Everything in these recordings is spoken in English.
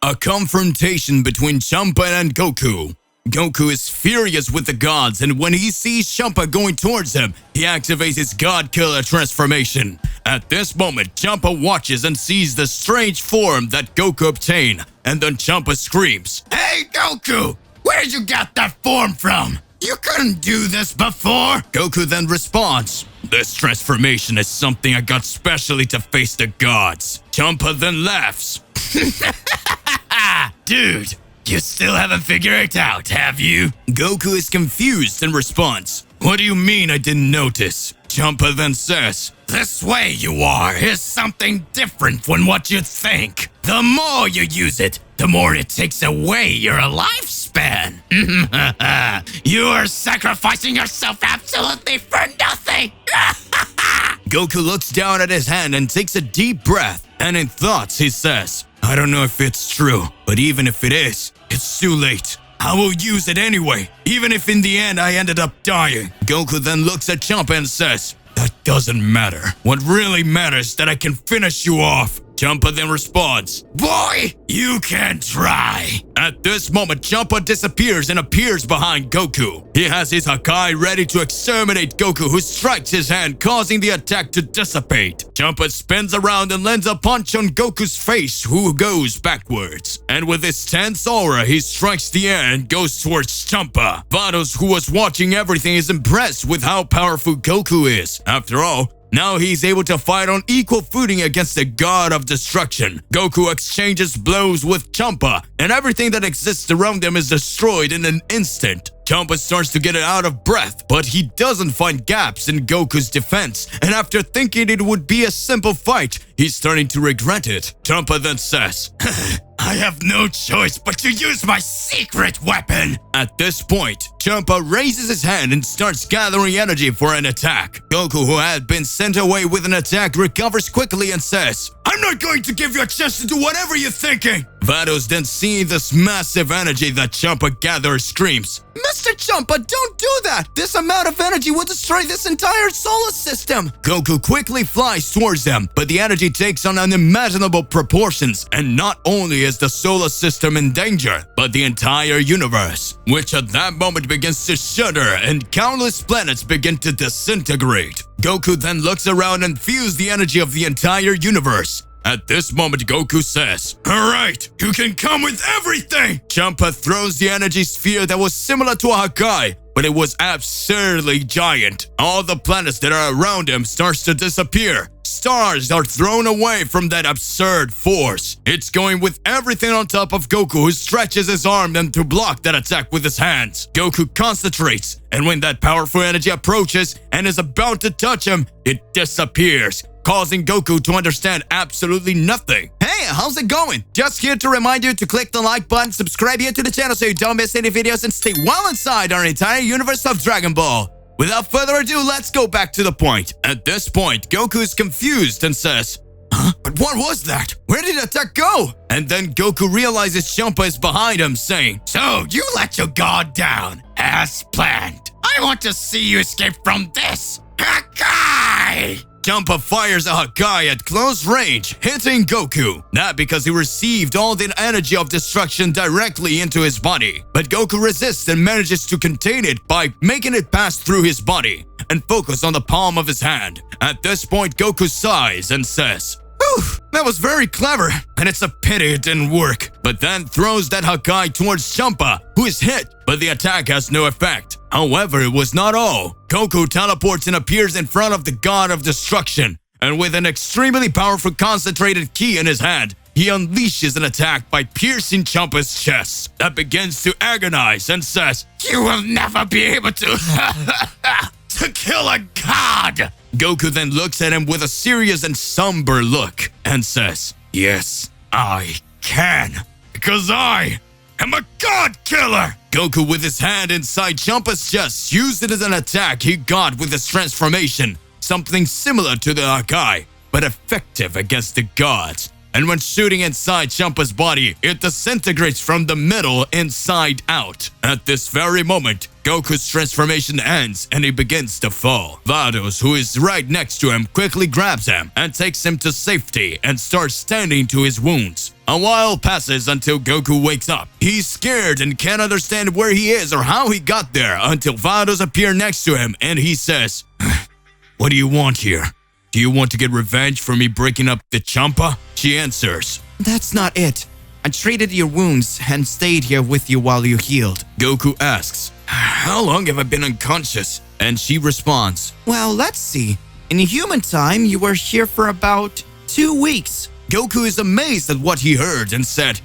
A confrontation between Champa and Goku. Goku is furious with the gods, and when he sees Champa going towards him, he activates his God Killer transformation. At this moment, Champa watches and sees the strange form that Goku obtained, and then Champa screams, "Hey Goku! Where'd you get that form from? You couldn't do this before!" Goku then responds, "This transformation is something I got specially to face the gods." Champa then laughs. "Dude, you still haven't figured it out, have you?" Goku is confused and responds, "What do you mean I didn't notice?" Champa then says, "This way you are is something different from what you think. The more you use it, the more it takes away your lifespan. You are sacrificing yourself absolutely for nothing." Goku looks down at his hand and takes a deep breath, and in thoughts he says, "I don't know if it's true, but even if it is, it's too late. I will use it anyway, even if in the end I ended up dying." Goku then looks at Champa and says, "That doesn't matter. What really matters is that I can finish you off." Champa then responds, "Boy, you can try." At this moment, Champa disappears and appears behind Goku. He has his Hakai ready to exterminate Goku, who strikes his hand, causing the attack to dissipate. Champa spins around and lands a punch on Goku's face, who goes backwards. And with his tense aura, he strikes the air and goes towards Champa. Vados, who was watching everything, is impressed with how powerful Goku is. After all, now he's able to fight on equal footing against the god of destruction. Goku exchanges blows with Champa, and everything that exists around him is destroyed in an instant. Champa starts to get out of breath, but he doesn't find gaps in Goku's defense, and after thinking it would be a simple fight, he's starting to regret it. Champa then says, "I have no choice but to use my secret weapon." At this point, Champa raises his hand and starts gathering energy for an attack. Goku, who had been sent away with an attack, recovers quickly and says, "I'm not going to give you a chance to do whatever you're thinking." Vados, then seeing this massive energy that Champa gathers, screams, "Mr. Champa, don't do that! This amount of energy will destroy this entire solar system!" Goku quickly flies towards them, but the energy takes on unimaginable proportions, and not only is the solar system in danger, but the entire universe, which at that moment begins to shudder and countless planets begin to disintegrate. Goku then looks around and feels the energy of the entire universe. At this moment, Goku says, "All right, you can come with everything!" Champa throws the energy sphere that was similar to a Hakai, but it was absurdly giant. All the planets that are around him starts to disappear. Stars are thrown away from that absurd force. It's going with everything on top of Goku, who stretches his arm then to block that attack with his hands. Goku concentrates, and when that powerful energy approaches and is about to touch him, it disappears, causing Goku to understand absolutely nothing. Hey, how's it going? Just here to remind you to click the like button, subscribe here to the channel so you don't miss any videos, and stay well inside our entire universe of Dragon Ball. Without further ado, let's go back to the point. At this point, Goku is confused and says, "Huh? But what was that? Where did the attack go?" And then Goku realizes Champa is behind him, saying, "So you let your guard down, as planned. I want to see you escape from this. Hakai!" Champa fires a Hakai at close range, hitting Goku. Not because he received all the energy of destruction directly into his body, but Goku resists and manages to contain it by making it pass through his body and focus on the palm of his hand. At this point, Goku sighs and says, "Whew, that was very clever, and it's a pity it didn't work," but then throws that Hakai towards Champa, who is hit, but the attack has no effect. However, it was not all. Goku teleports and appears in front of the god of destruction, and with an extremely powerful concentrated ki in his hand, he unleashes an attack by piercing Champa's chest. That begins to agonize and says, "You will never be able to to kill a god!" Goku then looks at him with a serious and somber look and says, "Yes, I can, because I am a god killer!" Goku, with his hand inside Champa's chest, used it as an attack he got with his transformation, something similar to the Hakai, but effective against the gods. and when shooting inside Champa's body, it disintegrates from the middle inside out. At this very moment, Goku's transformation ends and he begins to fall. Vados, who is right next to him, quickly grabs him and takes him to safety and starts tending to his wounds. A while passes until Goku wakes up. He's scared and can't understand where he is or how he got there until Vados appear next to him and he says, "What do you want here? Do you want to get revenge for me breaking up the Champa?" She answers, That's not it. I treated your wounds and stayed here with you while you healed. Goku asks, "How long have I been unconscious?" And she responds, Well, let's see. In human time, you were here for about 2 weeks. Goku is amazed at what he heard and said,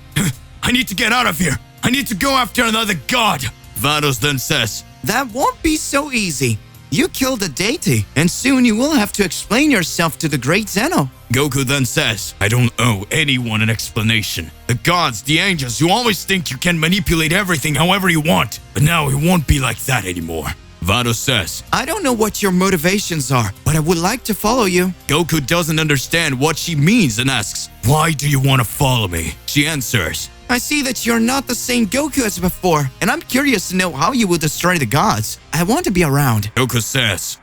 "I need to get out of here. I need to go after another god." Vados then says, That won't be so easy. You killed a deity, and soon you will have to explain yourself to the great Zeno. Goku then says, "I don't owe anyone an explanation. The gods, the angels, you always think you can manipulate everything however you want, but now it won't be like that anymore." Vados says, I don't know what your motivations are, but I would like to follow you. Goku doesn't understand what she means and asks, "Why do you want to follow me?" She answers, I see that you're not the same Goku as before, and I'm curious to know how you will destroy the gods. I want to be around. Goku says,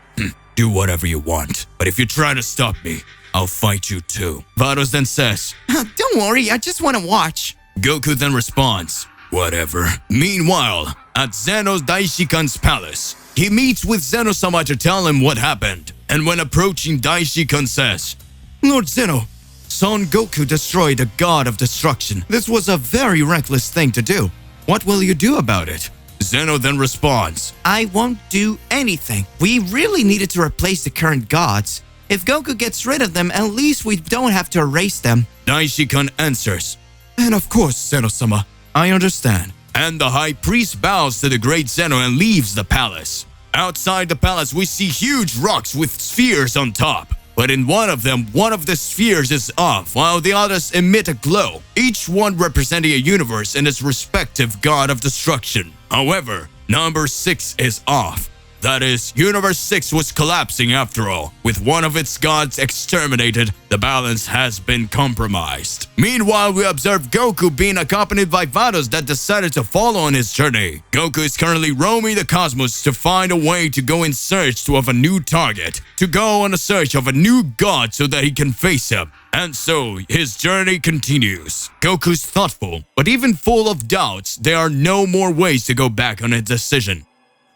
"Do whatever you want, but if you try to stop me, I'll fight you too." Vados then says, Don't worry, I just want to watch. Goku then responds, "Whatever." Meanwhile, at Zeno's Daishikan's palace, he meets with Zeno-sama to tell him what happened. And when approaching, Daishikan says, Lord Zeno, Son Goku destroyed a god of destruction. This was a very reckless thing to do. What will you do about it? Zeno then responds, I won't do anything. We really needed to replace the current gods. If Goku gets rid of them, at least we don't have to erase them. Daishikan answers, And of course, Zeno-sama, I understand. and the high priest bows to the great Zeno and leaves the palace. Outside the palace, we see huge rocks with spheres on top. But in one of them, one of the spheres is off, while the others emit a glow, each one representing a universe and its respective god of destruction. However, number 6 is off. That is, Universe 6 was collapsing after all. With one of its gods exterminated, the balance has been compromised. Meanwhile, we observe Goku being accompanied by Vados that decided to follow on his journey. Goku is currently roaming the cosmos to find a way to go in search of a new target, to go on a search of a new god so that he can face him. And so, his journey continues. Goku's thoughtful, but even full of doubts, there are no more ways to go back on his decision.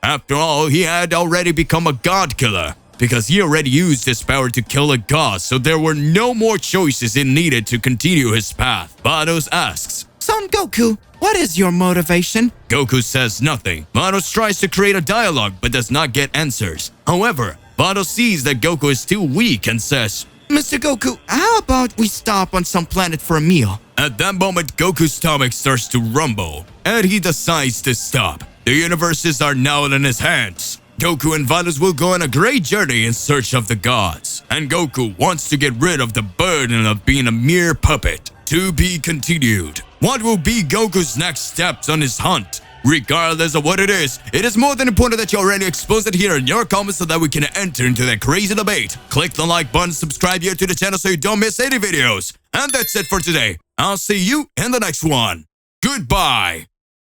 After all, he had already become a god killer, because he already used his power to kill a god, so there were no more choices he needed to continue his path. Vados asks, Son Goku, what is your motivation? Goku says nothing. Vados tries to create a dialogue, but does not get answers. However, Vados sees that Goku is still weak and says, Mr. Goku, how about we stop on some planet for a meal? At that moment, Goku's stomach starts to rumble, and he decides to stop. The universes are now in his hands. Goku and Vados will go on a great journey in search of the gods, and Goku wants to get rid of the burden of being a mere puppet. To be continued. What will be Goku's next steps on his hunt? Regardless of what it is more than important that you already expose it here in your comments so that we can enter into that crazy debate. Click the like button, subscribe here to the channel so you don't miss any videos. And that's it for today. I'll see you in the next one. Goodbye.